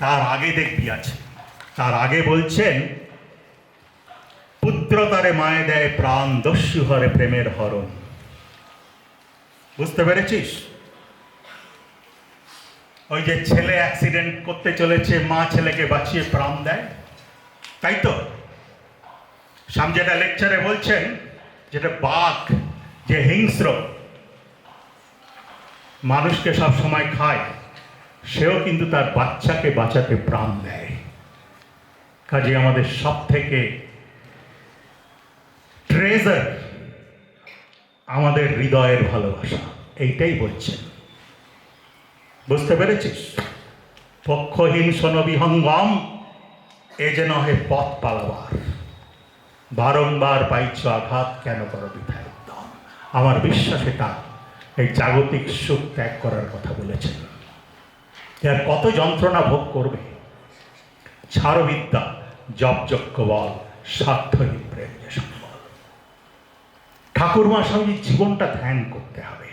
তার আগে দেখবি আছে, তার আগে বলছেন পুত্র তারে মায়ে দেয় প্রাণ, দস্যু হরে প্রেমের হরণ। বুঝতে পেরেছিস? ওই যে ছেলে অ্যাক্সিডেন্ট করতে চলেছে, মা ছেলেকে বাঁচিয়ে প্রাণ দেয়, তাই তো? সাম যেটা লেকচারে বলছেন, যেটা বাঘ যে হিংস্র মানুষকে সব সময় খায়, সেও কিন্তু তার বাচ্চাকে বাঁচাতে প্রাণ দেয়। কাজে আমাদের সব থেকে ট্রেজার আমাদের হৃদয়ের ভালোবাসা, এইটাই বলছেন। বুঝতে পেরেছিস? পক্ষহীন শোনবিহঙ্গম, এ যে নহে পথ পালাবার, বারংবার পাইছ আঘাত, কেন করো বিধায় উদ্যম। আমার বিশ্বাস এটা এই জাগতিক সুখ ত্যাগ করার কথা বলেছেন। এর কত যন্ত্রণা ভোগ করবে। ছাড়ো বিদ্যা, জপ যজ্ঞ বল, স্বার্থহীন প্রেম যে সম্বল। ঠাকুরমা স্বামীর জীবনটা ধ্যান করতে হবে,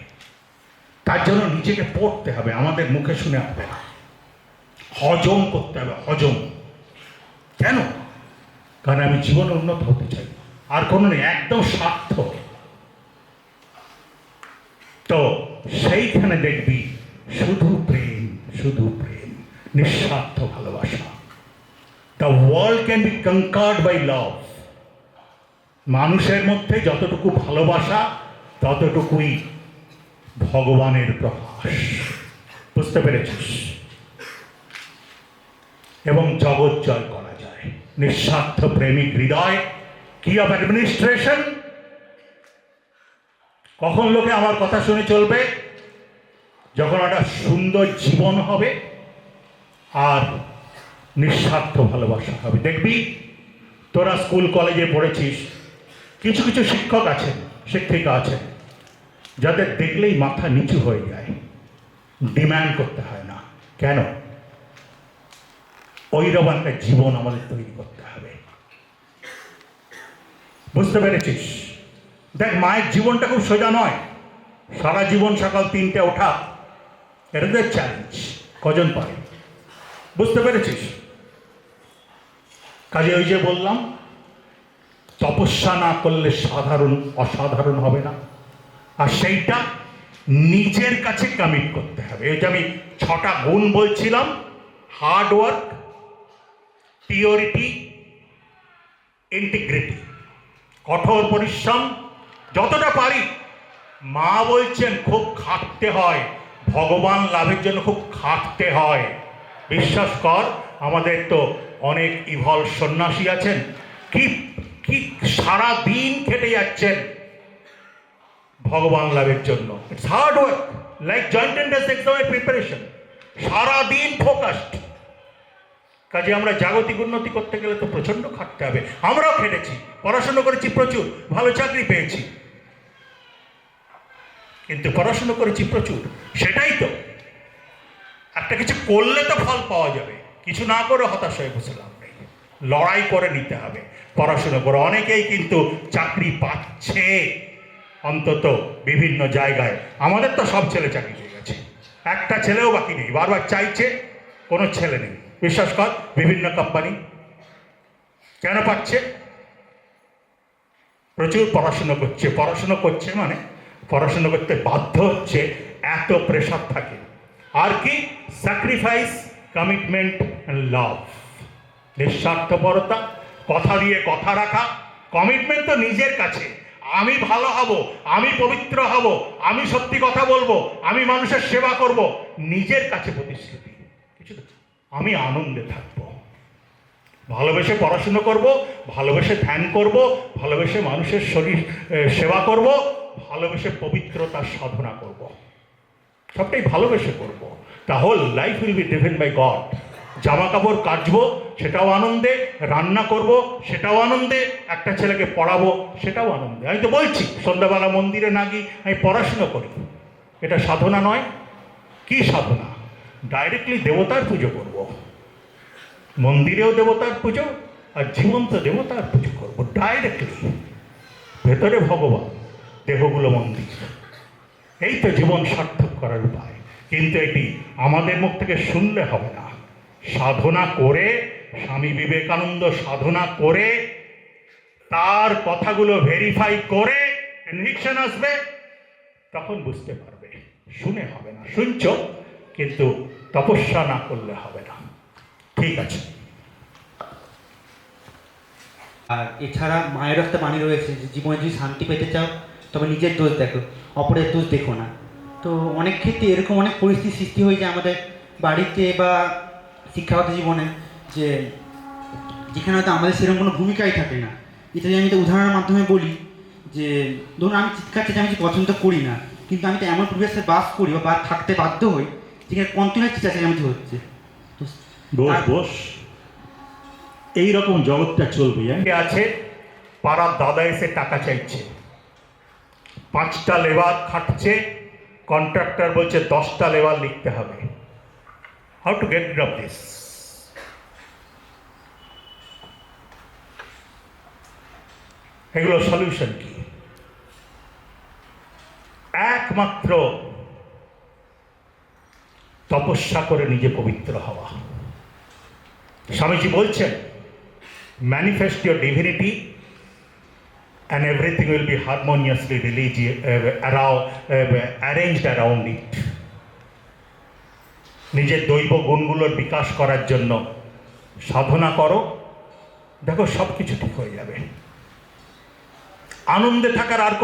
তার জন্য নিজেকে পড়তে হবে, আমাদের মুখে শুনে হবে না, হজম করতে হবে। হজম কেন? কারণ আমি জীবনে উন্নত হতে চাই, আর কোনো নেই, একদম স্বার্থ। তো সেইখানে দেখবি শুধু প্রেম, শুধু প্রেম, নিঃস্বার্থ ভালোবাসা। The world can be conquered by লাভ। মানুষের মধ্যে যতটুকু ভালোবাসা, ততটুকুই ভগবানের প্রকাশ। বুঝতে পেরেছিস? এবং জগৎ জয় করা যায় নিঃস্বার্থ প্রেমিক হৃদয়। কি অফ অ্যাডমিনিস্ট্রেশন? কখন লোকে আমার কথা শুনে চলবে? যখন একটা সুন্দর জীবন হবে আর নিঃস্বার্থ ভালোবাসা হবে। দেখবি তোরা স্কুল কলেজে পড়েছিস, কিছু কিছু শিক্ষক আছেন, শিক্ষিকা আছেন, যাদের দেখলেই মাথা নিচু হয়ে যায়, ডিম্যান্ড করতে হয় না। কেন? ওইরকম একটা জীবন আমাদের তৈরি করতে হবে। বুঝতে পেরেছিস? দেখ, মায়ের জীবনটা খুব সোজা নয়। সারা জীবন সকাল 3টে ওঠা, এটা তো চ্যালেঞ্জ। কজন পারে? বুঝতে পেরেছিস? কাজে ওই যে বললাম, তপস্যা না করলে সাধারণ অসাধারণ হবে না। আর সেইটা নিজের কাছে কমিট করতে হবে। এটা আমি 6টা গুণ বলছিলাম: হার্ড ওয়ার্ক, পিওরিটি, ইন্টিগ্রিটি, কঠোর পরিশ্রম, যতটা পারি। মা বলছেন খুব খাটতে হয়, ভগবান লাভের জন্য খুব খাটতে হয়। বিশ্বাস কর, আমাদের তো অনেক ইভলভ সন্ন্যাসী আছেন, কি কি সারা দিন খেটে যাচ্ছেন ভগবান লাভের জন্য। It's hard work, like joint entrance এক্সামের প্রিপারেশন, সারাদিন ফোকাসড। কাজে আমরা জাগতিক উন্নতি করতে গেলে তো প্রচণ্ড খাটতে হবে। আমরাও খেটেছি, পড়াশুনো করেছি প্রচুর, ভালো চাকরি পেয়েছি, কিন্তু পড়াশুনো করেছি প্রচুর। সেটাই তো, একটা কিছু করলে তো ফল পাওয়া যাবে, কিছু না করে হতাশ হয়ে বসেলাম নেই। লড়াই করে নিতে হবে, পড়াশুনো করে। অনেকেই কিন্তু চাকরি পাচ্ছে, অন্তত বিভিন্ন জায়গায়। আমাদের তো সব ছেলে চাকরি পেয়ে গেছে, একটা ছেলেও বাকি নেই। বারবার চাইছে, কোনো ছেলে নেই। বিশ্বাস কর, বিভিন্ন কোম্পানি কেন পাচ্ছে? প্রচুর পড়াশুনো করছে। পড়াশুনো করছে মানে পড়াশুনো করতে বাধ্য হচ্ছে, এত প্রেশার থাকে। আর কি? স্যাক্রিফাইস, কমিটমেন্ট অ্যান্ড লাভ, নিঃস্বার্থপরতা, কথা দিয়ে কথা রাখা। কমিটমেন্ট তো নিজের কাছে, আমি ভালো হব, আমি পবিত্র হব, আমি সত্যি কথা বলবো, আমি মানুষের সেবা করব, নিজের কাছে প্রতিশ্রুতি। কিছু আমি আনন্দে থাকবো, ভালোবেসে পড়াশুনো করব, ভালোবেসে ধ্যান করব, ভালোবেসে মানুষের শরীর সেবা করব, ভালোবেসে পবিত্রতার সাধনা করব, সবটাই ভালোবেসে করব। তাহলে life will be driven by God. জামা কাপড় কাচবো, সেটাও আনন্দে, রান্না করব, সেটাও আনন্দে, একটা ছেলেকে পড়াবো, সেটাও আনন্দে। আমি তো বলছি, সন্ধ্যাবেলা মন্দিরে না গিয়ে আমি পড়াশুনো করি, এটা সাধনা নয়? কি সাধনা? ডাইরেক্টলি দেবতার পুজো করব, মন্দিরেও দেবতার পুজো আর জীবন্ত দেবতার পুজো করব ডাইরেক্টলি। ভেতরে ভগবান, দেহগুলো মন্দির। এই তো জীবন সার্থক করার উপায়। কিন্তু এটি আমাদের মুখ থেকে শুনলে হবে না, সাধনা করে, স্বামী বিবেকানন্দ সাধনা করে তার কথাগুলো ভেরিফাই করে কনভিকশন আসবে, তখন বুঝতে পারবে। শুনে হবে না, শুনছ কিন্তু তপস্যা না করলে হবে না। ঠিক আছে। আর এছাড়া মায়ের একটা বাণী রয়েছে যে জীবনে যদি শান্তি পেতে চাও তবে নিজের দোষ দেখো, অপরের দোষ দেখো না। তো অনেক ক্ষেত্রে এরকম অনেক পরিস্থিতি সৃষ্টি হয়ে যায় আমাদের বাড়িতে বা শিক্ষাগত জীবনে, যে যেখানে হয়তো আমাদের সেরকম কোনো ভূমিকাই থাকে না। এটা যদি আমি একটা উদাহরণের মাধ্যমে বলি, যে ধরুন আমি চিৎকার চেঁচামেচি পছন্দ করি না, কিন্তু আমি তো এমন পরিবেশে বাস করি বা থাকতে বাধ্য হই যেখানে কন্টিনিউয়াস চিৎকার চেঁচামেচি হচ্ছে। তো বস বস, এইরকম জগৎটা চলবে। আছে পাড়ার দাদা এসে টাকা চাইছে, 5টা লেবার খাটছে, কন্ট্রাক্টর বলছে 10টা লেবার লিখতে হবে। How to get rid of this? এগুলো সলিউশন কি? একমাত্র তপস্যা করে নিজে পবিত্র হওয়া। স্বামীজি বলছেন, manifest your divinity and everything will be harmoniously arranged around it. নিজের দৈব গুণগুলোর বিকাশ করার জন্য সাধনা করো, দেখো সব কিছু ঠিক হয়ে যাবে। আনন্দে থাকার আর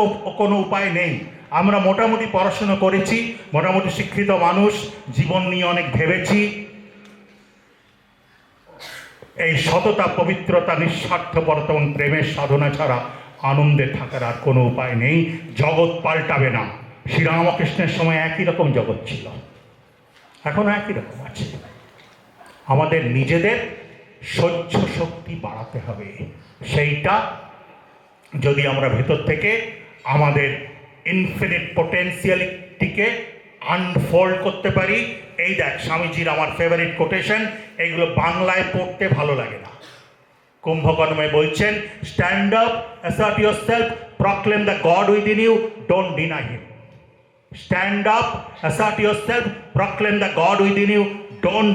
কোনো উপায় নেই। আমরা মোটামুটি পড়াশোনা করেছি, মোটামুটি শিক্ষিত মানুষ, জীবন নিয়ে অনেক ভেবেছি। এই সততা, পবিত্রতা, নিঃস্বার্থপরতা এবং প্রেমের সাধনা ছাড়া আনন্দে থাকার আর কোনো উপায় নেই। জগৎ পাল্টাবে না। শ্রীরামকৃষ্ণের সময় একই রকম জগৎ ছিল, এখন একই রকম আছে। আমাদের নিজেদের সহ্য শক্তি বাড়াতে হবে। সেইটা যদি আমরা ভেতর থেকে আমাদের ইনফিনিট পোটেন্সিয়ালিটিকে আনফোল্ড করতে পারি। এই দেখ, স্বামীজির আমার ফেভারিট কোটেশন, এগুলো বাংলায় পড়তে ভালো লাগে না। কুম্ভকর্ণে বলছেন, stand up, assert yourself, proclaim the God within you, don't deny him. Stand up, assert yourself, proclaim the God within you, don't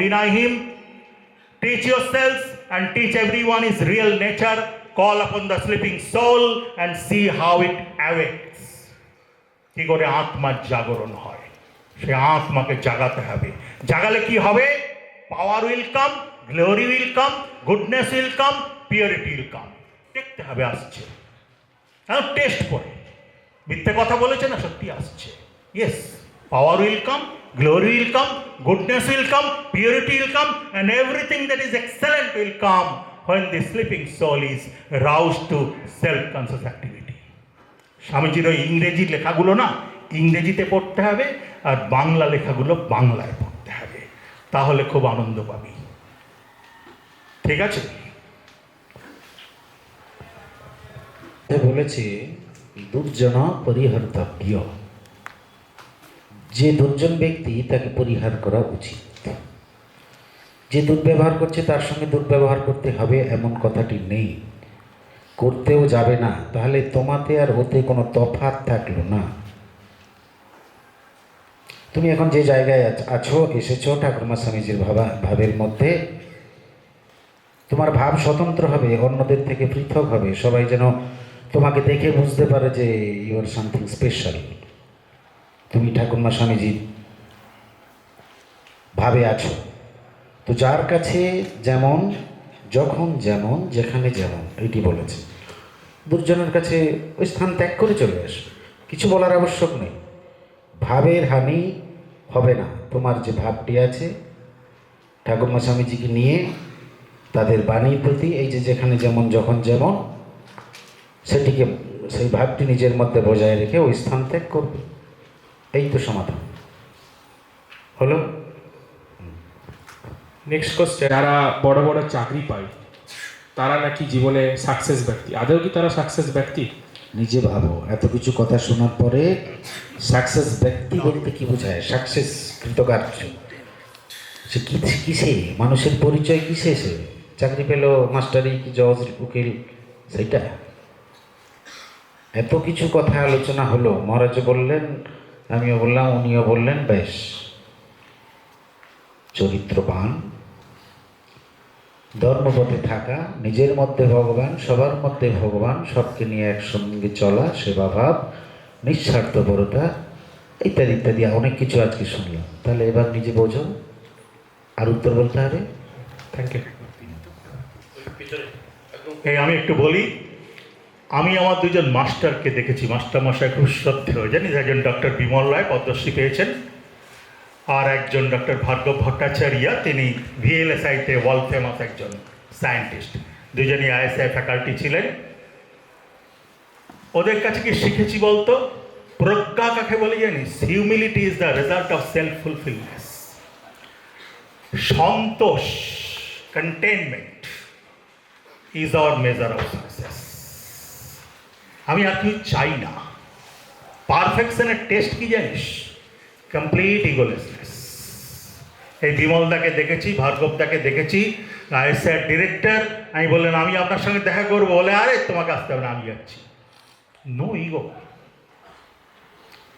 deny him. Teach yourselves and teach everyone his real nature. Call upon the sleeping soul and see how it awakes. কি করে আত্মার জাগরণ হয়, সে আত্মাকে জাগাতে হবে। জাগালে কি হবে? Power will come, glory will come, goodness will come, purity will come. দেখতে হবে আসছে, টেস্ট করে। মিথ্যে কথা বলেছে না, সত্যি আসছে। Yes, power will come, glory will come, goodness will come, purity will come, and everything that is excellent will come when the sleeping soul is roused to self-conscious activity. স্বামীজির ওই ইংরেজি লেখাগুলো না ইংরেজিতে পড়তে হবে, আর বাংলা লেখাগুলো বাংলায় পড়তে হবে, তাহলে খুব আনন্দ পাবি। ঠিক আছে? বলেছে দুর্জন পরিহার্তব্য, যে দুর্জন ব্যক্তি তাকে পরিহার করা উচিত। যে দুর্ব্যবহার করছে তার সঙ্গে দুর্ব্যবহার করতে হবে এমন কথাটি নেই, করতেও যাবে না। তাহলে তোমাতে আর ওতে কোনো তফাৎ থাকলো না। তুমি এখন যে জায়গায় আছো, এসেছো ঠাকুরমা স্বামীজির ভাবের মধ্যে, তোমার ভাব স্বতন্ত্র হবে, অন্যদের থেকে পৃথক হবে। সবাই যেন তোমাকে দেখে বুঝতে পারে যে ইউ আর সামথিং স্পেশাল। তুমি ঠাকুরমা স্বামীজির ভাবে আছো। তো যার কাছে যেমন, যখন যেমন, যেখানে যেমন, এটি বলেছে। দুর্জনের কাছে ওই স্থান ত্যাগ করে চলে আসো, কিছু বলার আবশ্যক নেই। ভাবের হানি হবে না। তোমার যে ভাবটি আছে ঠাকুরমা স্বামীজিকে নিয়ে, তাদের বাণীর প্রতি, এই যে যেখানে যেমন, যখন যেমন, সেটিকে, সেই ভাবটি নিজের মধ্যে বজায় রেখে ওই স্থান ত্যাগ করবে। এই তো সমাধান হলো। নেক্সট কোশ্চেন, যারা বড় বড় চাকরি পায় তারা নাকি জীবনে সাকসেস ব্যক্তি। আদৌ কি তারা সাকসেস ব্যক্তি? নিজে ভাবো, এত কিছু কথা শোনার পরে সাকসেস ব্যক্তি বলতে কি বোঝায়? সাকসেস কৃতকার্য, সে কিসে, মানুষের পরিচয় কিসে? সে চাকরি পেল, মাস্টারি কি জজ উকিল, সেইটা? এত কিছু কথা আলোচনা হলো, মহারাজ বললেন, আমিও বললাম, উনিও বললেন, বেশ। চরিত্রবান, ধর্মপথে থাকা, নিজের মধ্যে ভগবান, সবার মধ্যে ভগবান, সবকে নিয়ে একসঙ্গে চলা, সেবাভাব, নিঃস্বার্থপরতা, ইত্যাদি ইত্যাদি অনেক কিছু আজকে শুনলাম। তাহলে এবার নিজে বোঝো, আর উত্তর বলতে হবে। Thank you. এই আমি একটু বলি, আমি আমার দুজন মাস্টারকে দেখেছি, মাস্টারমশাই খুব শ্রদ্ধেয়, জানিস, একজন ডক্টর বিমল রায় পদ্মশ্রী পেয়েছেন, আর একজন ডক্টর ভার্গব ভট্টাচার্য, তিনি ভিএলএসআইতে ওয়ার্ল্ড ফেমাস একজন সায়েন্টিস্ট, দুজনই আইএসআই ফ্যাকাল্টি ছিলেন। ওদের কাছে কি শিখেছি বলতো? প্রজ্ঞা কাকে বলে জানিস? Humility is the result of self fulfilness. সন্তোষ, contentment is our measure of success. আমি আর কিছু চাই না। পারফেকশনের টেস্ট কি জানিস? Complete egolessness. এই বিমলদাকে দেখেছি, ভার্গবদাকে দেখেছি, আইএসআর ডিরেক্টর। আমি বললেন আমি আপনার সঙ্গে দেখা করবো, বলে আরে তোমাকে আসতে হবে না, আমি যাচ্ছি। নো ইগো,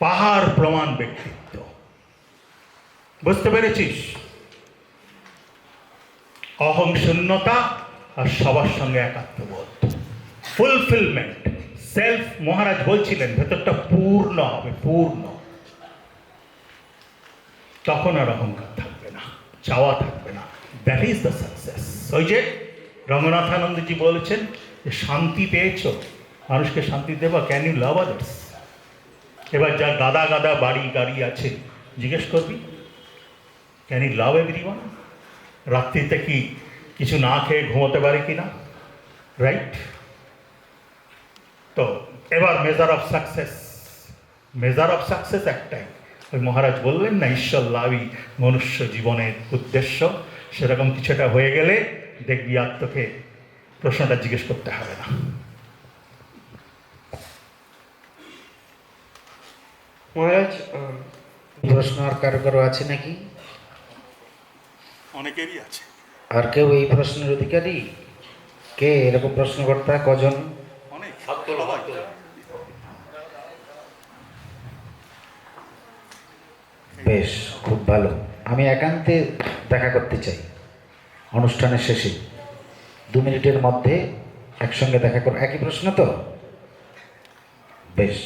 পাহাড় প্রমাণ ব্যক্তিত্ব। বুঝতে পেরেছিস? অহং শূন্যতা আর সবার সঙ্গে একাত্মবোধ, ফুলফিলমেন্ট, সেলফ। মহারাজ বলছিলেন ভেতরটা পূর্ণ হবে, পূর্ণ। তখন আর অহংকার থাকবে না, চাওয়া থাকবে না। That is the success. ওই যে রঙ্গনাথানন্দজি বলেছেন যে শান্তি পেয়েছো, মানুষকে শান্তি দেবা, ক্যান ইউ লাভ আদার্স? এবার যা গাদা গাদা বাড়ি গাড়ি আছে, জিজ্ঞেস করবি ক্যান ইউ লাভ এভরিওয়ান? রাত্রিতে কি কিছু না খেয়ে ঘুমোতে পারে কি না? রাইট? তো এবার measure of success, measure of success একটাই। ওই মহারাজ বললেন না, ঈশ্বর লাভই মনুষ্য জীবনের উদ্দেশ্য। সেরকম কিছুটা হয়ে গেলে দেখবি আর তোকে প্রশ্নটা জিজ্ঞেস করতে হবে না। মহারাজ, প্রশ্ন আর কারো কারো আছে নাকি? অনেকেরই আছে। আর কেউ এই প্রশ্নের অধিকারী? কে এরকম প্রশ্নকর্তা? কজন? অনেক। বেশ, খুব ভালো। আমি একান্তে দেখা করতে চাই অনুষ্ঠানের শেষে 2 মিনিটের মধ্যে একসঙ্গে দেখা করো। একই প্রশ্ন তো? বেশ।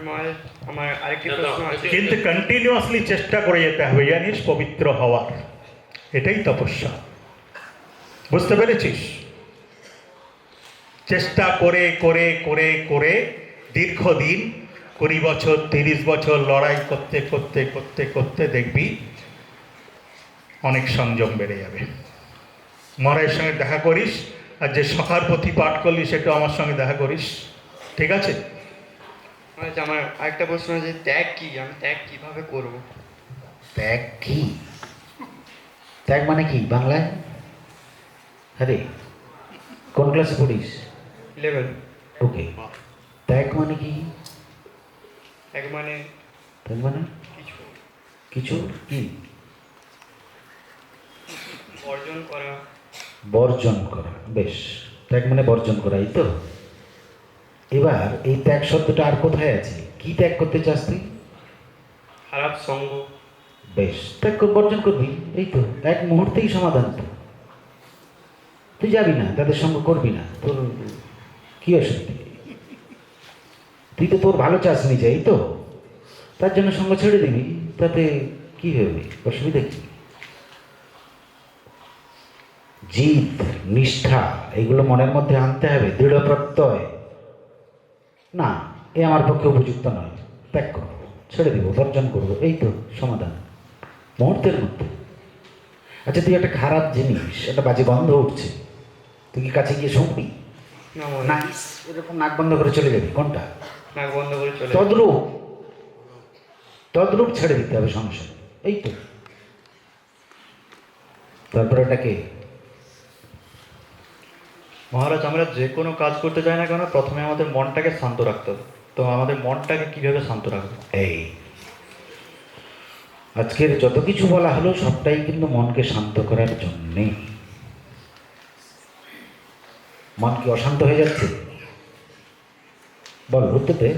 মহারাজ, আমার আরেকটি প্রশ্ন আছে। কিন্তু কন্টিনিউয়াসলি চেষ্টা করে যেতে হবে, জানিস, পবিত্র হওয়ার। এটাই তপস্যা। বুঝতে পেরেছিস? চেষ্টা করে করে করে করে দীর্ঘদিন 20 বছর 30 বছর লড়াই করতে করতে করতে করতে দেখবি অনেক সংযম বেড়ে যাবে। মহারাজের সঙ্গে দেখা করিস, আর যে সখার প্রতি পাঠ করলি সেটা আমার সঙ্গে দেখা করিস, ঠিক আছে? মহারাজ, আমার আরেকটা প্রশ্ন আছে, ত্যাগ কি? আমি ত্যাগ কিভাবে করব? ত্যাগ কি? ত্যাগ মানে কি বাংলায়? আরে কোন ক্লাসে পড়িস? 11। ওকে। ত্যাগ মানে কি? ত্যাগ মানে ত্যাগ মানে কিছু কিছু কি? অর্জন করা। বর্জন করা। বেশ, ত্যাগ মানে বর্জন করা, এই তো? এবার এই ত্যাগ শব্দটা আর কোথায় আছে? কি ত্যাগ করতে চাস তুই? খারাপ সঙ্গ। বেশ, ত্যাগ বর্জন করবি, এই তো। এক মুহূর্তেই সমাধান তো। তুই যাবি না, তাদের সঙ্গ করবি না, তোর কি অসুবিধা? তুই তো তোর ভালো চাস নিজে, এই তো? তার জন্য সঙ্গ ছেড়ে দিবি, তাতে কি হবে? অসুবিধা কি? জিদ, নিষ্ঠা, এগুলো মনের মধ্যে আনতে হবে। দৃঢ় প্রত্যয়, না এ আমার পক্ষে উপযুক্ত নয়, ত্যাগ করবো, ছেড়ে দিব, বর্জন করবো, এই তো সমাধান মুহূর্তের মধ্যে। আচ্ছা, তুই একটা খারাপ জিনিস, একটা বাজে গন্ধ উঠছে, তুই কি কাছে গিয়ে শুনবি? না না, মহারাজ, এরকম নাক বন্ধ করে চলে যাবি। কোনটা? নাক বন্ধ করে চলে। তদ্রূপ, তদ্রূপ ছেড়ে দিতে হবে সমস্যা, এই তো। তারপরে এটাকে মহারাজ, আমরা যে কোনো কাজ করতে চাই না কেন, প্রথমে আমাদের মনটাকে শান্ত রাখতে হবে। তো আমাদের মনটাকে কিভাবে শান্ত রাখবো? এই আজকের যত কিছু বলা হলো সবটাই কিন্তু মনকে শান্ত করার জন্যে। মন কি অশান্ত হয়ে যাচ্ছে? বল উত্তর দে।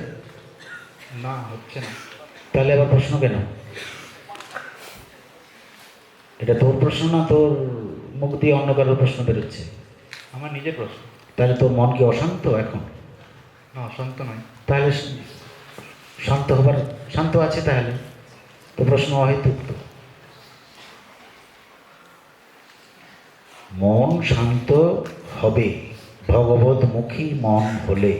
না, হচ্ছে না। তাহলে আবার প্রশ্ন কেন? এটা তোর প্রশ্ন না তোর মুখ দিয়ে অন্য কারোর প্রশ্ন বেরোচ্ছে? আমার নিজের প্রশ্ন। তাহলে তোর মন কি অশান্ত এখন? না, অশান্ত নয়। তাহলে শান্ত আছে তাহলে তো প্রশ্ন অহেতুক তো। মন শান্ত হবে ভগবতমুখী মন হলে।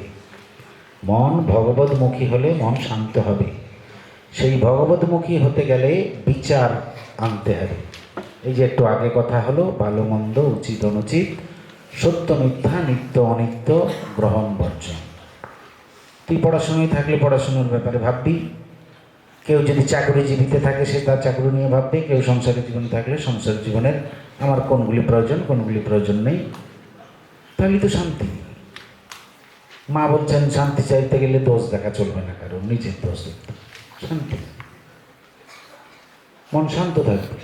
মন ভগবতমুখী হলে মন শান্ত হবে। সেই ভগবতমুখী হতে গেলে বিচার আনতে হবে। এই যে একটু আগে কথা হলো, ভালো মন্দ, উচিত অনুচিত, সত্য মিথ্যা, নিত্য অনিত্য, গ্রহণ বর্জন। তুই পড়াশোনায় থাকলে পড়াশোনার ব্যাপারে ভাববি, কেউ যদি চাকরিজীবীতে থাকে সে তার চাকরি নিয়ে ভাববে, কেউ সংসারের জীবনে থাকলে সংসার জীবনের আমার কোনগুলি প্রয়োজন কোনগুলি প্রয়োজন নেই। তাহলে তো শান্তি। মা বলছেন শান্তি চাইতে গেলে দোষ দেখা চলবে না, কারণ নিজের দোষ দেখতে শান্তি। মন শান্ত থাকবে।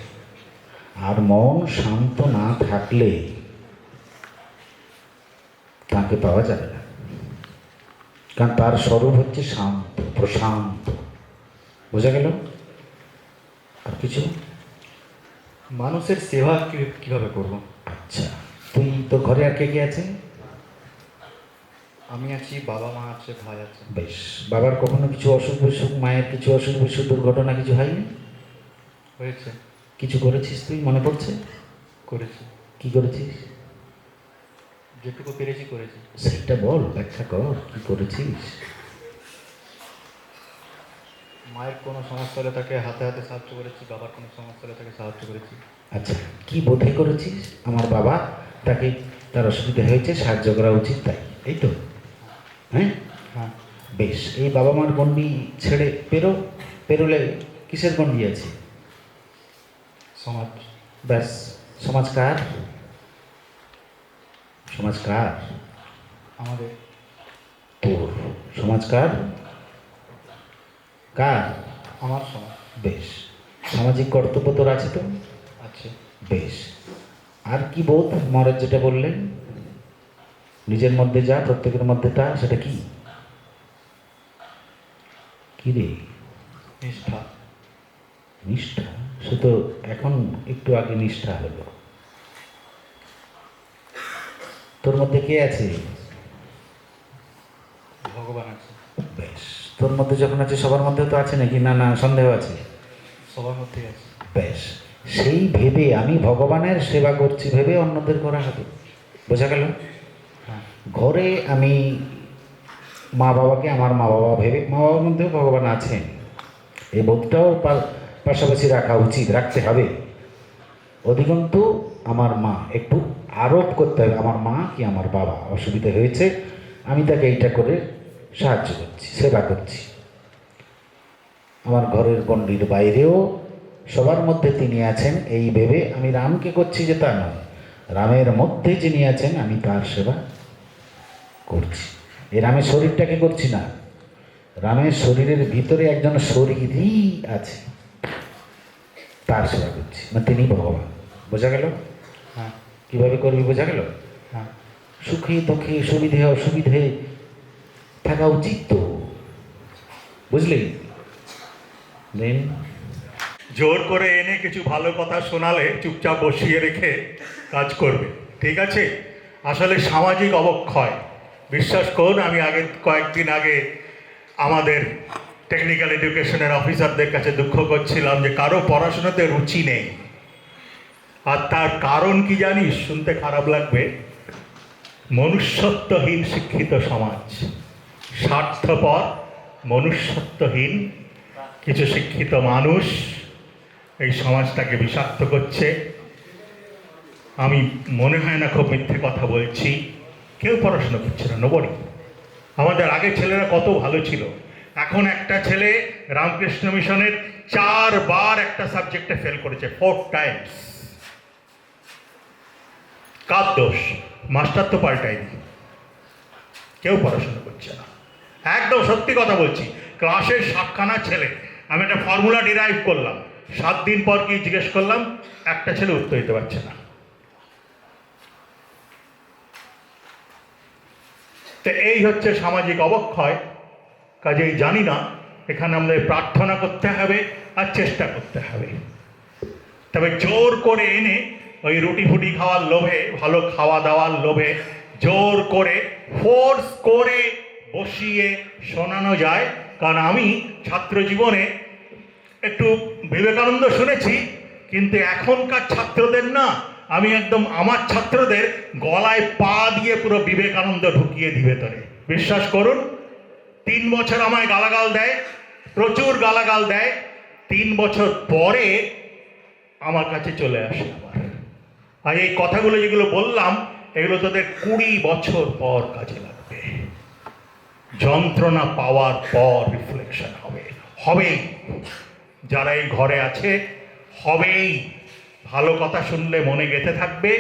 আর মন শান্ত না থাকলে তাকে পাওয়া যাবে না, কারণ তার স্বরূপ হচ্ছে শান্ত, প্রশান্ত। বোঝা গেল? আর কিছু? মানুষের সেবা কিভাবে করব? আচ্ছা, তুই তোর ঘরে আর কে কে আছে? আমি আছি, বাবা মা আছে, ভাই আছে। বেশ। বাবার কখনো কিছু অসুখ বিসুখ, মায়ের কিছু অসুখ বিসুখ, দুর্ঘটনা কিছু হয়নি? হয়েছে। কিছু করেছিস তুই, মনে পড়ছে? করেছি। কি করেছিস? যেটুকু পেরেছি করেছি। সেটা বল, ব্যাখ্যা কর, কি করেছিস? মায়ের কোনো সমস্যা হলে তাকে হাতে হাতে সাহায্য করেছি, বাবার কোনো সমস্যা হলে তাকে সাহায্য করেছি। আচ্ছা, কি বোধে করেছিস? আমার বাবা, তাকে তার অসুবিধা হয়েছে, সাহায্য করা উচিত, তাই এই তো? হ্যাঁ, হ্যাঁ। বেশ। এই বাবা মার গণ্ডি ছেড়ে পেরোলে কিসের গণ্ডি আছে? সমাজ। ব্যাস। সমাজ কার? সমাজ কার? আমাদের। তোর। সমাজ কার? কার? আমার সমাজ। বেশ। সামাজিক কর্তব্য তোর আছে তো? আছে। বেশ। আর কি বোধ মহারাজ যেটা বললেন, নিজের মধ্যে যা, প্রত্যেকের মধ্যে তা, সেটা কি? কি রে? নিষ্ঠা। নিষ্ঠা? সে তো এখন একটু আগে নিষ্ঠা হলো। তোর মধ্যে কে আছে? ভগবান আছে। বেশ। তোর মধ্যে যখন আছে সবার মধ্যে তো আছে নাকি? না না, সন্দেহ আছে? সবার মধ্যেই আছে। বেশ। সেই ভেবে আমি ভগবানের সেবা করছি ভেবে অন্যদের করা হবে। বোঝা গেল? হ্যাঁ। ঘরে আমি মা বাবাকে আমার মা বাবা ভেবে, মা বাবার মধ্যেও ভগবান আছেন, এই বোধটাও পাশাপাশি রাখা উচিত, রাখতে হবে। অধিকন্তু আমার মা, একটু আরোপ করতে হবে, আমার মা কি আমার বাবা অসুবিধা হয়েছে, আমি তাকে এইটা করে সাহায্য করছি, সেবা করছি। আমার ঘরের গণ্ডির বাইরেও সবার মধ্যে তিনি আছেন এই ভেবে আমি রামকে করছি যে তা নয়, রামের মধ্যে যিনি আছেন আমি তার সেবা করছি। এই রামের শরীরটাকে করছি না, রামের শরীরের ভিতরে একজন শরীরই আছে, তার সেবা করছি, মানে তিনি ভগবান। বোঝা গেল? হ্যাঁ। কীভাবে করবি বোঝা গেল? হ্যাঁ। সুখে দুঃখে সুবিধে অসুবিধে থাকা উচিত তো, বুঝলি? দেন জোর করে এনে কিছু ভালো কথা শোনালে চুপচাপ বসিয়ে রেখে কাজ করবে, ঠিক আছে? আসলে সামাজিক অবক্ষয়, বিশ্বাস করুন, আমি কয়েকদিন আগে আমাদের টেকনিক্যাল এডুকেশনের অফিসারদের কাছে দুঃখ করছিলাম যে কারো পড়াশোনাতে রুচি নেই। আর তার কারণ কি জানিস? শুনতে খারাপ লাগবে, মনুষ্যত্বহীন শিক্ষিত সমাজ, স্বার্থপর মনুষ্যত্বহীন কিছু শিক্ষিত মানুষ এই সমাজটাকে বিষাক্ত করছে। আমি মনে হয় না খুব মিথ্যে কথা বলছি, কেউ পড়াশোনা করছে না, নোবডি। আমাদের আগের ছেলেরা কত ভালো ছিল, এখন একটা ছেলে রামকৃষ্ণ মিশনের 4 বার একটা সাবজেক্টে ফেল করেছে, 4 টাইমস। কার দোষ? মাস্টার তো পাল্টায়নি, কেউ পড়াশোনা করছে না। একদম সত্যি কথা বলছি, ক্লাসের 7খানা ছেলে, আমি একটা ফর্মুলা ডিরাইভ করলাম, 7 দিন পর কি জিজ্ঞেস করলাম, একটা ছেলে উত্তর দিতে পারছে না। তো এই হচ্ছে সামাজিক অবক্ষয়। কাজেই জানি না, এখানে আমাদের প্রার্থনা করতে হবে আর চেষ্টা করতে হবে। তবে জোর করে এনে ওই রুটি ফুটি খাওয়ার লোভে, ভালো খাওয়া দাওয়ার লোভে জোর করে ফোর্স করে বসিয়ে শোনানো যায়। কারণ আমি ছাত্র জীবনে একটু বিবেকানন্দ শুনেছি, কিন্তু এখনকার ছাত্রদের না, আমি একদম আমার ছাত্রদের গলায় পা দিয়ে পুরো বিবেকানন্দ ঢুকিয়ে দিই ভেতরে। বিশ্বাস করুন, 3 বছর আমায় গালাগাল দেয়, প্রচুর গালাগাল দেয়, 3 বছর পরে আমার কাছে চলে আসে আবার। আর এই কথাগুলো যেগুলো বললাম, এগুলো তোদের 20 বছর পর কাজে লাগবে। যন্ত্রণা পাওয়ার পর রিফ্লেকশন হবে, হবেই। যারা এই ঘরে আছে হবেই। ভালো কথা শুনলে মনে গেঁথে থাকবে,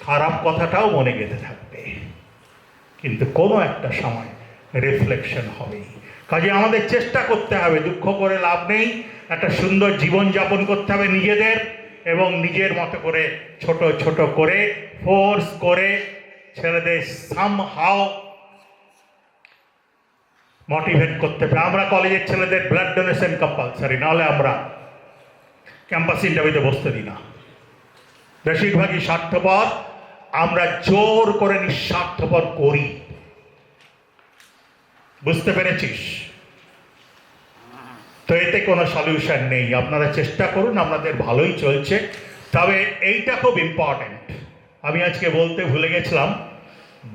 খারাপ কথাটাও মনে গেঁথে থাকবে, কিন্তু কোনো একটা সময় রিফ্লেকশন হবেই। কাজে আমাদের চেষ্টা করতে হবে, দুঃখ করে লাভ নেই, একটা সুন্দর জীবনযাপন করতে হবে নিজেদের, এবং নিজের মতো করে ছোট ছোট করে ফোর্স করে ছেলেদের সামহাও মোটিভেট করতে হবে। আমরা কলেজের ছেলেদের ব্লাড ডোনেশন কম্পালসারি, নাহলে আমরা ক্যাম্পাস ইন্টারভিউতে বসতে দিই না। বেশিরভাগই স্বার্থপর, আমরা জোর করে নিঃস্বার্থপর করি। বুঝতে পেরেছিস? তো এতে কোনো সলিউশন নেই। আপনারা চেষ্টা করুন, আপনাদের ভালোই চলছে। তবে এইটা খুব ইম্পর্ট্যান্ট, আমি আজকে বলতে ভুলে গেছিলাম,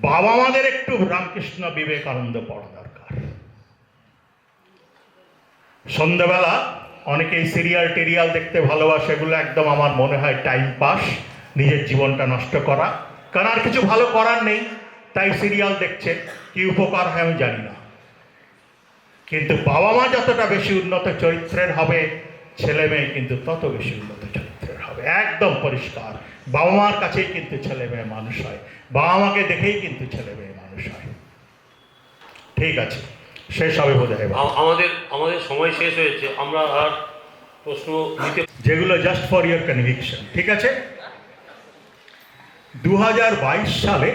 বাবা মাদের একটু রামকৃষ্ণ বিবেকানন্দ পড়া দরকার। সন্ধ্যাবেলা অনেকেই সিরিয়াল টিরিয়াল দেখতে ভালোবাসে, এগুলো একদম আমার মনে হয় টাইম পাস, নিজের জীবনটা নষ্ট করা। কারণ আর কিছু ভালো করার নেই, তাই সিরিয়াল দেখছে। কি উপকার হয় আমি জানি না, কিন্তু বাবা মা যতটা বেশি উন্নত চরিত্রের হবে, ছেলে মেয়ে কিন্তু তত বেশি উন্নত চরিত্রের হবে। একদম পরিষ্কার। বাবা মার কাছেই কিন্তু ছেলে মেয়ে মানুষ হয়, বাবা মাকে দেখেই কিন্তু ছেলে মেয়ে মানুষ হয়। ঠিক আছে, শেষ হবে বোধ হয়। আমাদের সময় শেষ হয়েছে, আমরা আর প্রশ্ন নিতে, যেগুলো জাস্ট ফর ইয়োর কনভিকশন। ঠিক আছে, 2022 সালে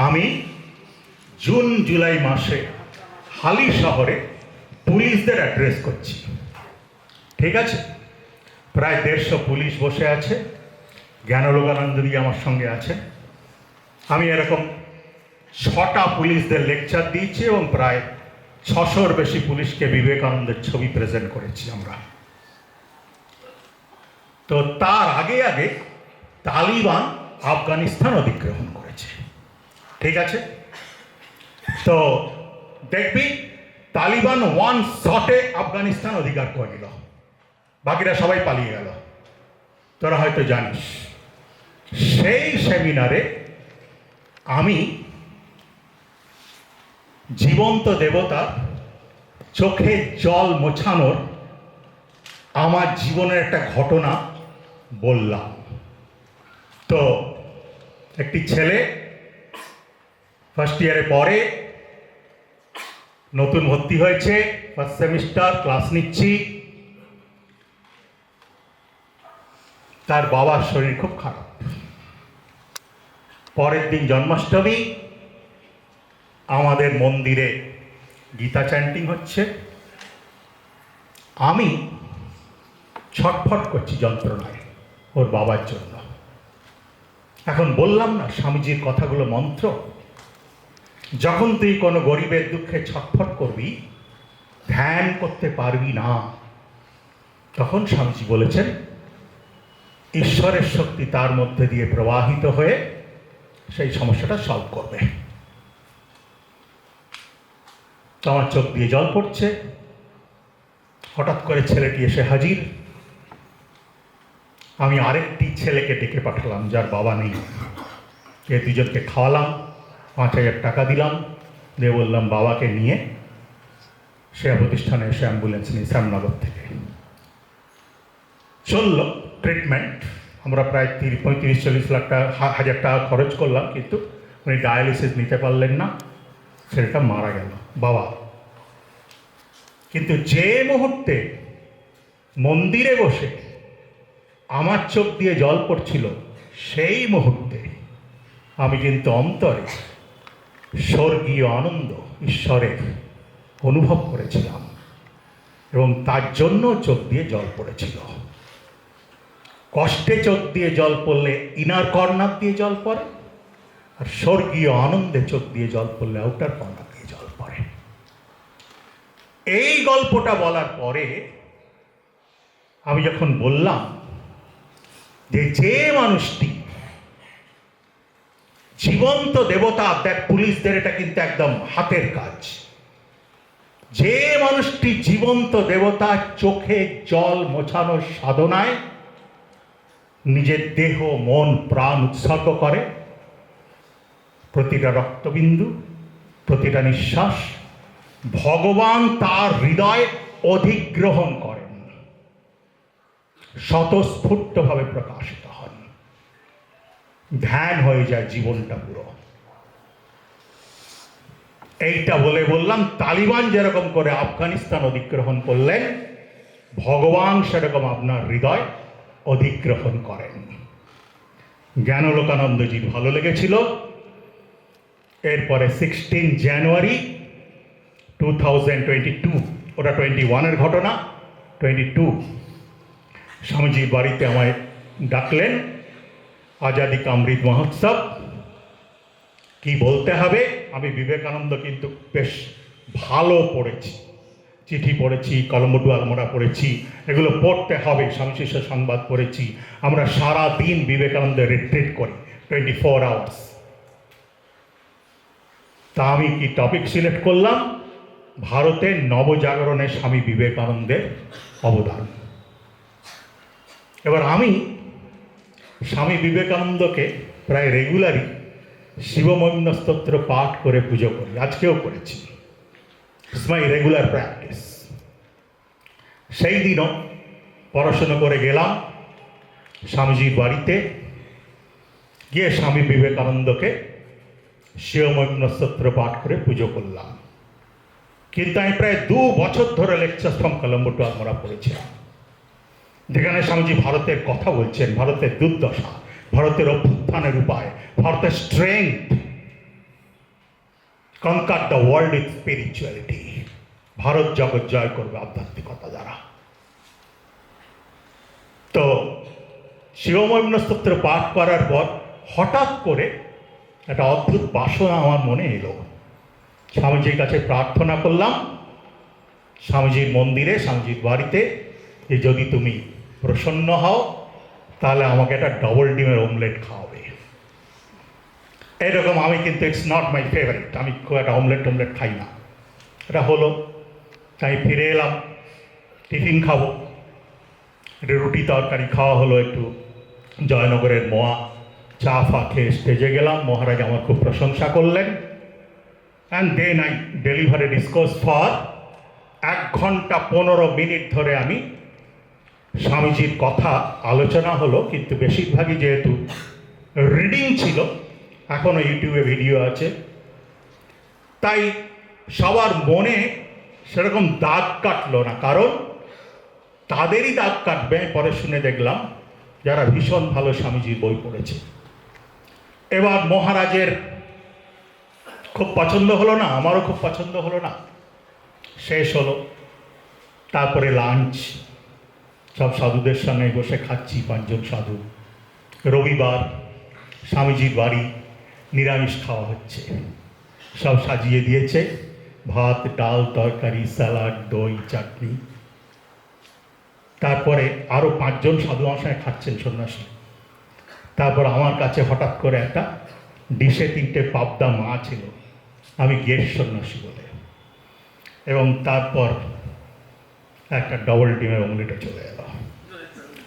আমি জুন জুলাই মাসে হালি শহরে পুলিশদের অ্যাড্রেস করছি। ঠিক আছে, প্রায় 150 পুলিশ বসে আছে, জ্ঞানলোকানন্দজি আমার সঙ্গে আছে। আমি এরকম 6টা পুলিশদের লেকচার দিয়েছি এবং প্রায় 600-র বেশি পুলিশকে বিবেকানন্দের ছবি প্রেজেন্ট করেছি আমরা। তো তার আগে আগে তালিবান আফগানিস্তান অধিগ্রহণ করেছে। ঠিক আছে, তো দেখবি তালিবান ওয়ান শটে আফগানিস্তান অধিকার করে নিল, বাকিরা সবাই পালিয়ে গেল। তোরা হয়তো জানিস, সেই সেমিনারে আমি জীবন্ত দেবতা চোখে জল মোছানোর আমার জীবনের একটা ঘটনা বললাম। তো একটি ছেলে ফার্স্ট ইয়ারে পড়ে, নতুন ভর্তি হয়েছে, ফার্স্ট সেমিস্টার, ক্লাস নিচ্ছি। তার বাবার শরীর খুব খারাপ। পরের দিন জন্মাষ্টমী, আমাদের মন্দিরে গীতা চ্যান্টিং হচ্ছে। আমি ছটফট করছি যন্ত্রণায় ওর বাবার জন্য। এখন বললাম না স্বামীজির কথাগুলো মন্ত্র, যখন তুই কোনো গরিবের দুঃখে ছটফট করবি, ধ্যান করতে পারবি না, তখন স্বামীজি বলেছেন ঈশ্বরের শক্তি তার মধ্যে দিয়ে প্রবাহিত হয়ে সেই সমস্যাটা সলভ করবে। তো আমার চোখ দিয়ে জল পড়ছে। হঠাৎ করে ছেলেটি এসে হাজির। আমি আরেকটি ছেলেকে ডেকে পাঠালাম যার বাবা নেই, এ দুজনকে খাওয়ালাম, 5000 টাকা দিলাম, দিয়ে বললাম বাবাকে নিয়ে সেবা প্রতিষ্ঠানে এসে অ্যাম্বুলেন্স নিয়ে শ্যামনগর থেকে চলল ট্রিটমেন্ট। আমরা প্রায় 35-40 লাখ টাকা, 1000 টাকা খরচ করলাম, কিন্তু উনি ডায়ালিসিস নিতে পারলেন না, ছেলেটা মারা গেল বাবা। কিন্তু যে মুহূর্তে মন্দিরে বসে আমার চোখ দিয়ে জল পড়ছিল, সেই মুহূর্তে আমি কিন্তু অন্তরে স্বর্গীয় আনন্দ ঈশ্বরের অনুভব করেছিলাম। এবং তার জন্য চোখ দিয়ে জল পড়েছিল। কষ্টে চোখ দিয়ে জল পড়লে ইনার কর্নার দিয়ে জল পড়ে, আর স্বর্গীয় আনন্দে চোখ দিয়ে জল পড়লে আউটার কর্নার দিয়ে জল পড়ে। এই গল্পটা বলার পরে আমি যখন বললাম যে মানুষটি জীবন্ত দেবতা, দেখ পুলিশদের এটা কিন্তু একদম হাতের কাজ, যে মানুষটি জীবন্ত দেবতা চোখে জল মোছানোর সাধনায় নিজের দেহ মন প্রাণ উৎসর্গ করে, প্রতিটা রক্তবিন্দু প্রতিটা নিঃশ্বাস ভগবান তার হৃদয় অধিগ্রহণ করেন, স্বতঃস্ফূর্তভাবে প্রকাশিত হন, ধ্যান হয়ে যায় জীবনটা পুরো। এইটা বলে বললাম তালিবান যেরকম করে আফগানিস্তান অধিগ্রহণ করলেন, ভগবান সেরকম আপনার হৃদয় অধিগ্রহণ করেন। জ্ঞানলোকানন্দজির ভালো লেগেছিল। এরপরে 16 জানুয়ারি 2022, ওটা 21-এর ঘটনা, 22 স্বামীজির বাড়িতে আমায় ডাকলেন, আজাদি কা অমৃত মহোৎসব। কি বলতে হবে, আমি বিবেকানন্দ কিন্তু বেশ ভালো পড়েছি, চিঠি পড়েছি, কলমডু আলমোড়া পড়েছি, এগুলো পড়তে হবে, স্বামী শিষ্য সংবাদ পড়েছি। আমরা সারা দিন বিবেকানন্দ রিট্রিট করি 24 আওয়ার্স। তা আমি কি টপিক সিলেক্ট করলাম, ভারতের নবজাগরণে স্বামী বিবেকানন্দের অবদান। এবার আমি স্বামী বিবেকানন্দকে প্রায় রেগুলারই শিবমহিম্ন স্তোত্র পাঠ করে পুজো করি, আজকেও করেছি, ইটস মাই রেগুলার প্র্যাকটিস। সেই দিনও পড়াশুনো করে গেলাম স্বামীজির বাড়িতে, গিয়ে স্বামী বিবেকানন্দকে শিবমহিম্ন স্তোত্র পাঠ করে পুজো করলাম। কিন্তু আমি প্রায় 2 বছর ধরে lecture from Colombo to Almora পড়েছিলাম, যেখানে স্বামীজি ভারতের কথা বলছেন, ভারতের দুর্দশা, ভারতের অভ্যুত্থানের উপায়, ভারতের strength, কনকার the world with spirituality, Bharat জগৎ জয় করবে আধ্যাত্মিকতা দ্বারা। তো শিবমহিম্ন স্তোত্র পাঠ করার পর হঠাৎ করে একটা অদ্ভুত বাসনা আমার মনে এলো। স্বামীজির কাছে প্রার্থনা করলাম, স্বামীজির মন্দিরে, স্বামীজির বাড়িতে, যে যদি তুমি প্রসন্ন হও তাহলে আমাকে একটা ডবল ডিমের অমলেট খাওয়াবে। এরকম আমি কিন্তু ইটস নট মাই ফেভারিট, আমি খুব একটা অমলেট খাই না। এটা হলো, তাই ফিরে এলাম, টিফিন খাবো, একটু রুটি তরকারি খাওয়া হলো, একটু জয়নগরের মোয়া চা ফা খেয়ে স্টেজে গেলাম। মহারাজ আমার খুব প্রশংসা করলেন। And then I delivery discourse for 1 ঘন্টা 15 মিনিট ধরে আমি স্বামীজির কথা আলোচনা হলো, কিন্তু বেশিরভাগই যেহেতু রিডিং ছিল, এখনও ইউটিউবে ভিডিও আছে, তাই সবার মনে সেরকম দাগ কাটলো না, কারণ তাদেরই দাগ কাটবে পরে শুনে দেখলাম যারা ভীষণ ভালো স্বামীজির বই পড়েছে। এবার মহারাজের খুব পছন্দ হলো না, আমারও খুব পছন্দ হলো না, শেষ হলো। তারপরে লাঞ্চ, সব সাধুদের সঙ্গে বসে খাচ্ছি, 5 জন সাধু। রবিবার স্বামীজির বাড়ি, নিরামিষ খাওয়া হচ্ছে, সব সাজিয়ে দিয়েছে, ভাত ডাল তরকারি স্যালাড দই চাটনি। তারপরে আরও 5 জন সাধু আমার সঙ্গে খাচ্ছেন, সন্ন্যাসী। তারপর আমার কাছে হঠাৎ করে একটা ডিশে 3টে পাবদা মাছ এলো, আমি গেট সন্ন্যাসী বলে, এবং তারপর একটা ডবল ডিমের অমলেটে চলে এলো।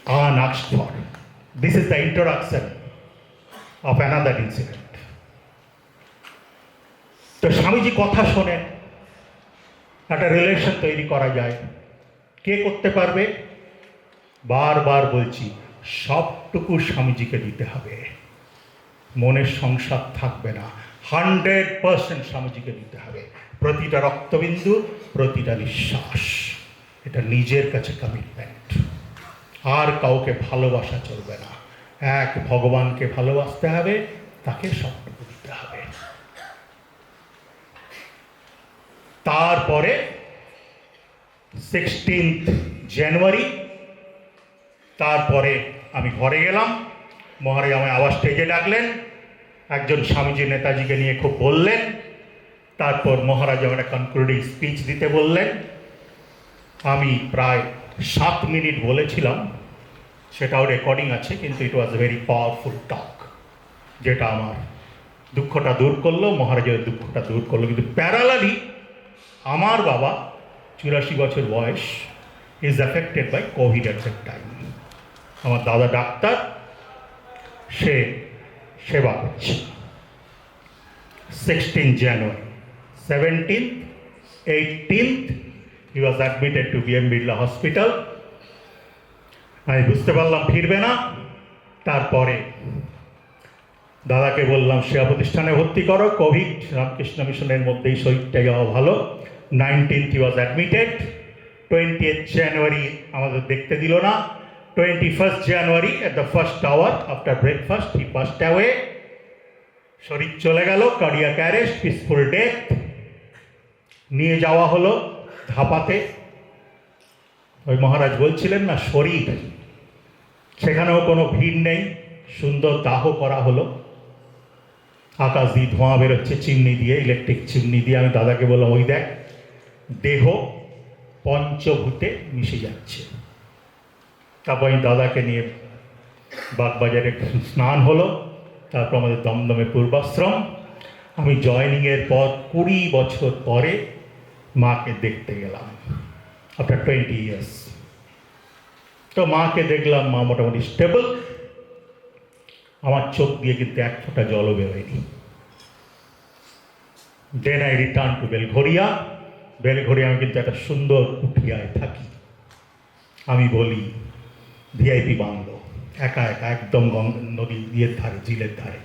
unasked for. This is the introduction of another incident. তো স্বামীজি কথা শোনেন, একটা রিলেশন তৈরি করা যায়। কে করতে পারবে? বারবার বলছি, সবটুকু স্বামীজিকে দিতে হবে, মনের সংসার থাকবে না, 100% স্বামীজিকে দিতে হবে, প্রতিটা রক্তবিন্দু প্রতিটা নিঃশ্বাস, এটা নিজের কাছে কমিটমেন্ট। আর কাউকে ভালোবাসা চলবে না, এক ভগবানকে ভালোবাসতে হবে, তাকে সবটুকু দিতে হবে। তারপরে 16th জানুয়ারি। তারপরে আমি ঘরে গেলাম, মহারাজ আমায় আবার স্টেজে ডাকলেন, একজন স্বামীজি নেতাজিকে নিয়ে খুব বললেন। তারপর মহারাজ আমাকে কনক্লুডিং স্পিচ দিতে বললেন। আমি প্রায় 7 মিনিট বলেছিলাম, সেটাও রেকর্ডিং আছে, কিন্তু ইট ওয়াজ এ ভেরি পাওয়ারফুল টক, যেটা আমার দুঃখটা দূর করলো, মহারাজের দুঃখটা দূর করলো। কিন্তু প্যারালালি আমার বাবা 84 বছর বয়স, is affected by COVID at that time. আমার দাদা ডাক্তার, সে সেবা করছে। 16 জানুয়ারি, 17th, 18th he was admitted to BM Birla Hospital. আমি বুঝতে পারলাম ফিরবে না। তারপরে দাদাকে বললাম সেবা প্রতিষ্ঠানে ভর্তি করো, কোভিড, রামকৃষ্ণ মিশনের মধ্যেই শহীদটা যাওয়া ভালো। 19th he was admitted. 20th জানুয়ারি আমাদের দেখতে দিল না। 21st January at the first hour after breakfast he passed away. শরীর চলে গেল, কার্ডিয়াক অ্যারেস্ট, পিসফুল ডেথ। নিয়ে যাওয়া হলো ধাপাতে। ওই মহারাজ বলছিলেন না শরীর, সেখানেও কোনো ভিড় নেই, সুন্দর দাহ করা হলো। আকাশ দিয়ে ধোঁয়া বেরোচ্ছে চিমনি দিয়ে, ইলেকট্রিক চিমনি দিয়ে। আমি দাদাকে বললাম, ওই দেখ, দেহ পঞ্চভূতে মিশে যাচ্ছে। তারপর আমি দাদাকে নিয়ে বাগবাজারে স্নান হলো। তারপর আমাদের দমদমে পূর্বাশ্রম। আমি জয়েনিংয়ের পর 20 বছর পরে মাকে দেখতে গেলাম, আফটার 20 years। তো মাকে দেখলাম, মা মোটামুটি স্টেবল। আমার চোখ দিয়ে কিন্তু এক ফোঁটা জলও বেরোয়নি। Then I return to Belgharia. Belgharia আমি কিন্তু একটা সুন্দর কুঠিয়ায় থাকি। আমি বলি ভিআইপি বাংলো, একা একা, একদম নদী ইয়ের ধারে, ঝিলের ধারে।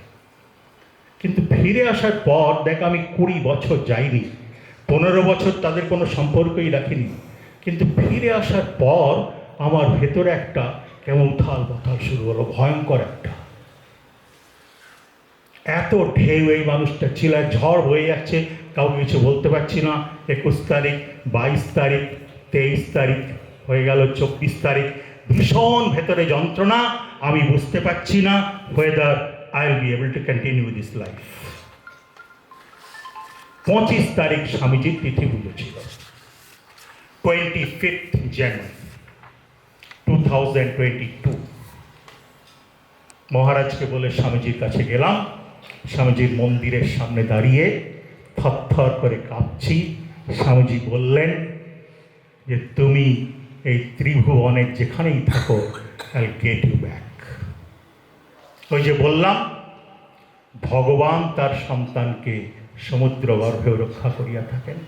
কিন্তু ফিরে আসার পর দেখ, আমি 20 বছর যাইনি, 15 বছর তাদের কোনো সম্পর্কই রাখিনি। কিন্তু ফিরে আসার পর আমার ভেতরে একটা কেমন উথাল পাথাল শুরু হলো, ভয়ঙ্কর একটা। এত ঢেউ, এই মানুষটা চিলায়, ঝড় হয়ে যাচ্ছে, কাউকে কিছু বলতে পারছি না। 21 তারিখ, 22 তারিখ, 23 তারিখ হয়ে গেল, 24 তারিখ, ভীষণ ভেতরে যন্ত্রণা। আমি বুঝতে পারছি না whether I will be able to continue this life. 25 তারিখ স্বামীজির তিথি পুজো ছিল, 25th জানুয়ারি 2022। মহারাজকে বলে স্বামীজির কাছে গেলাম। স্বামীজির মন্দিরের সামনে দাঁড়িয়ে থরথর করে কাঁপছি। স্বামীজি বললেন যে, তুমি এই ত্রিভুবনের যেখানেই থাকো, I'll get you back. ওই যে বললাম, ভগবান তার সন্তানকে সমুদ্র গর্ভেও রক্ষা করিয়া থাকেন।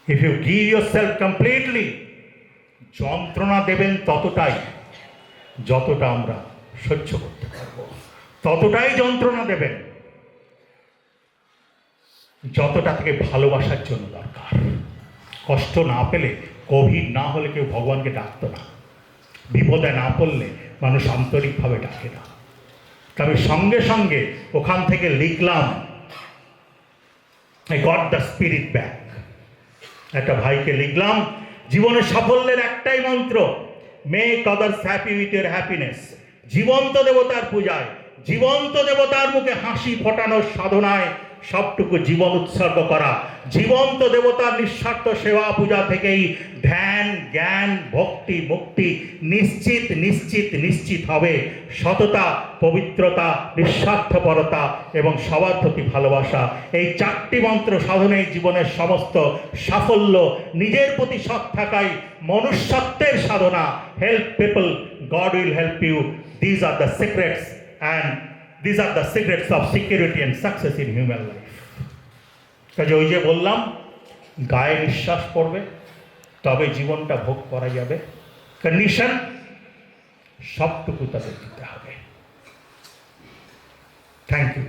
If you give yourself completely, যন্ত্রণা দেবেন ততটাই, যতটা আমরা সহ্য করতে পারবো, ততটাই যন্ত্রণা দেবেন, যতটা থেকে ভালোবাসার জন্য দরকার। কষ্ট না পেলে, কোভিড না হলে কেউ ভগবানকে ডাকতো না, বিপদে না পড়লে মানুষ আন্তরিকভাবে ডাকে না। তবে সঙ্গে সঙ্গে ওখান থেকে লিখলাম, I got the spirit back. একটা ভাইকে লিখলাম, জীবনের সাফল্যের একটাই মন্ত্র, make others happy with your happiness. জীবন্ত দেবতার পূজায়, জীবন্ত দেবতার মুখে হাসি ফোটানোর সাধনায় সবটুকু জীবন উৎসর্গ করা। জীবন্ত দেবতার নিঃস্বার্থ সেবা পূজা থেকেই ধ্যান, জ্ঞান, ভক্তি, মুক্তি নিশ্চিত নিশ্চিত নিশ্চিত হবে। সততা, পবিত্রতা, নিঃস্বার্থপরতা এবং সবার প্রতি ভালোবাসা, এই 4টি মন্ত্র সাধনে জীবনের সমস্ত সাফল্য। নিজের প্রতি সৎ থাকাই মনুষ্যত্বের সাধনা। Help people, God will help you. These are the secrets and these are the secrets of security and success in human life. কাজে ওই যে বললাম, গায়ে নিঃশ্বাস পড়বে তবে জীবনটা ভোগ করা যাবে। কন্ডিশন, সবটুকু তাদের দিতে হবে। Thank you.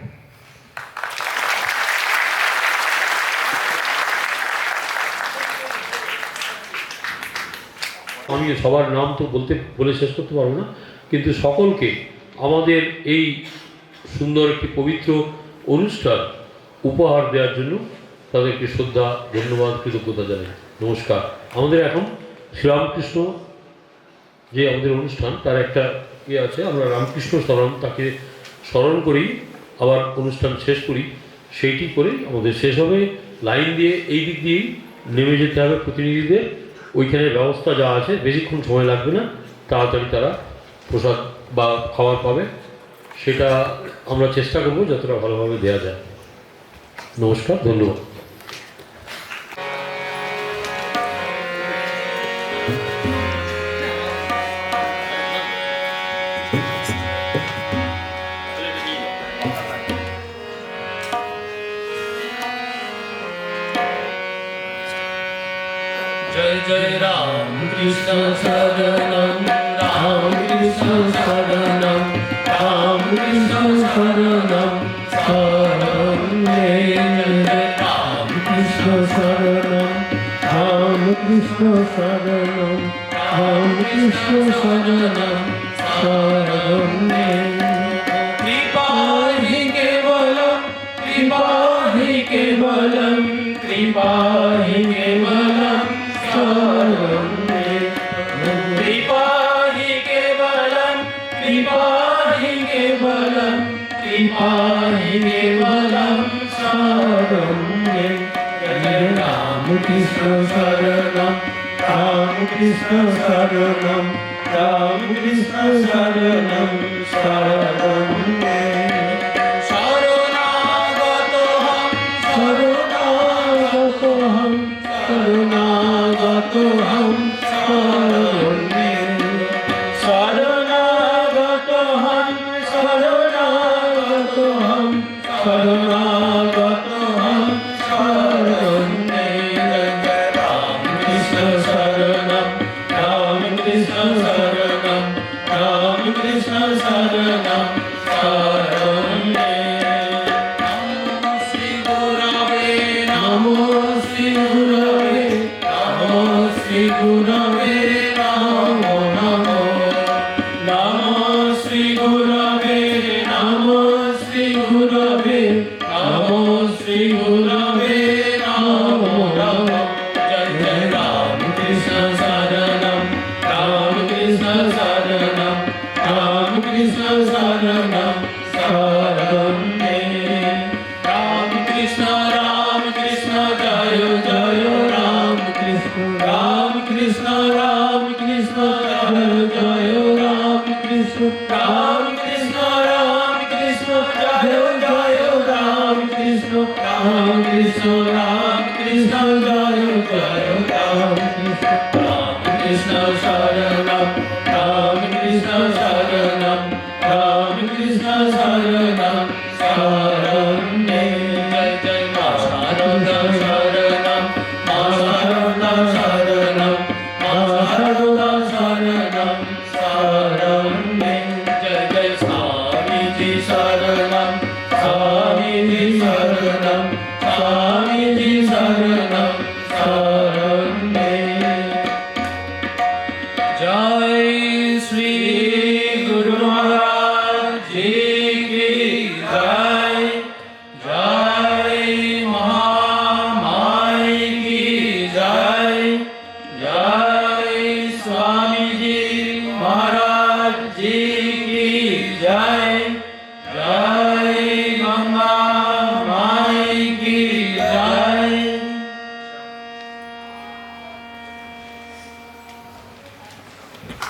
আমি সবার নাম তো বলে শেষ করতে পারবো না, কিন্তু সকলকে আমাদের এই সুন্দর একটি পবিত্র অনুষ্ঠান উপহার দেওয়ার জন্য তাদেরকে শ্রদ্ধা, ধন্যবাদ, কৃতজ্ঞতা জানাই। নমস্কার। আমাদের এখন শ্রীরামকৃষ্ণ যে আমাদের অনুষ্ঠান তার একটা ইয়ে আছে, আমরা রামকৃষ্ণ স্মরণ, তাকে স্মরণ করি, আবার অনুষ্ঠান শেষ করি, সেইটি করেই আমাদের শেষ হবে। লাইন দিয়ে এই দিক দিয়েই নেমে যেতে হবে প্রতিনিধিদের। ওইখানে ব্যবস্থা যা আছে, বেশিক্ষণ সময় লাগবে না, তাড়াতাড়ি তারা প্রসাদ বা খাবার পাবে, সেটা আমরা চেষ্টা করব যতটা ভালোভাবে দেওয়া যায়। নমস্কার, ধন্যবাদ। जय जय राम कृष्ण शरणं राम कृष्ण शरणं राम कृष्ण शरणं शरणं जय राम कृष्ण शरणं राम कृष्ण शरणं राम कृष्ण शरणं शरणं कृपा हि केवलं कृपा हि केवलं कृपा हि केवलं कृपा हि केवलं कृपा हि केवलं कृपा हि केवलं शरणं जय राम कृष्ण शरणं राम कृष्ण शरणं राम कृष्ण शरणं शरणं शरणागतोऽहं शरणागतोऽहं शरणागतोऽहं शरण्ये शरणागतोऽहं शरणागतोऽहं शरणागतोऽहं शरण्ये जय राम कृष्ण शरणं राम कृष्ण शरणं राम कृष्ण शरणं शरण्ये नमो श्री गुरवे नमो श्री गुरवे नमो श्री गुरवे नमो नमो नमो श्री गुरवे नमो श्री गुरवे नमो श्री गुरवे नमो नमो जय जय राम कृष्ण शरणं राम कृष्ण शरणं राम कृष्ण शरणं शरण्ये राम कृष्ण जय जय राम कृष्ण राम कृष्ण जय जय राम कृष्ण राम कृष्ण जय जय राम कृष्ण राम कृष्ण जय जय राम कृष्ण राम कृष्ण शरणं राम कृष्ण शरणं राम कृष्ण शरणं शरण्ये जय जय मा शारदा शरणं मा शारदा शरणं मा शारदा शरणं शरण्ये जय जय स्वामीजी शरणं स्वामीजी शरणं स्वामीजी शरणं शरण्ये जय